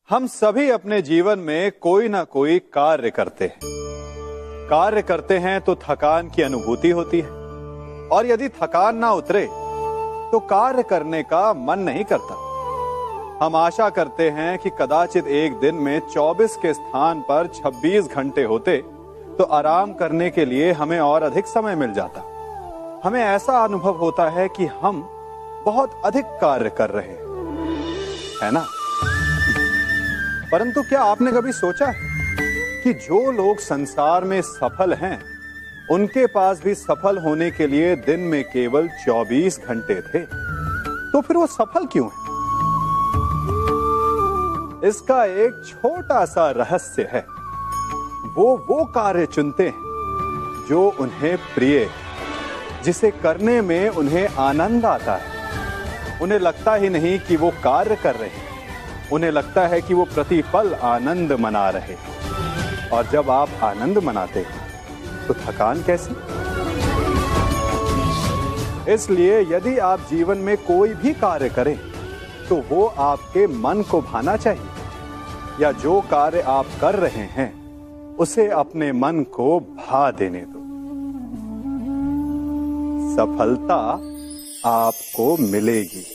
हम सभी अपने जीवन में कोई ना कोई कार्य करते हैं। कार्य करते हैं तो थकान की अनुभूति होती है, और यदि थकान ना उतरे तो कार्य करने का मन नहीं करता। हम आशा करते हैं कि कदाचित एक दिन में 24 के स्थान पर 26 घंटे होते तो आराम करने के लिए हमें और अधिक समय मिल जाता। हमें ऐसा अनुभव होता है कि हम बहुत अधिक कार्य कर रहे हैं, है ना? परंतु क्या आपने कभी सोचा है कि जो लोग संसार में सफल हैं, उनके पास भी सफल होने के लिए दिन में केवल 24 घंटे थे, तो फिर वो सफल क्यों हैं? इसका एक छोटा सा रहस्य है। वो कार्य चुनते हैं जो उन्हें प्रिय है, जिसे करने में उन्हें आनंद आता है। उन्हें लगता ही नहीं कि वो कार्य कर रहे हैं, उन्हें लगता है कि वो प्रतिपल आनंद मना रहे हैं। और जब आप आनंद मनाते हैं तो थकान कैसी? इसलिए यदि आप जीवन में कोई भी कार्य करें तो वो आपके मन को भाना चाहिए, या जो कार्य आप कर रहे हैं उसे अपने मन को भा देने दो। सफलता आपको मिलेगी।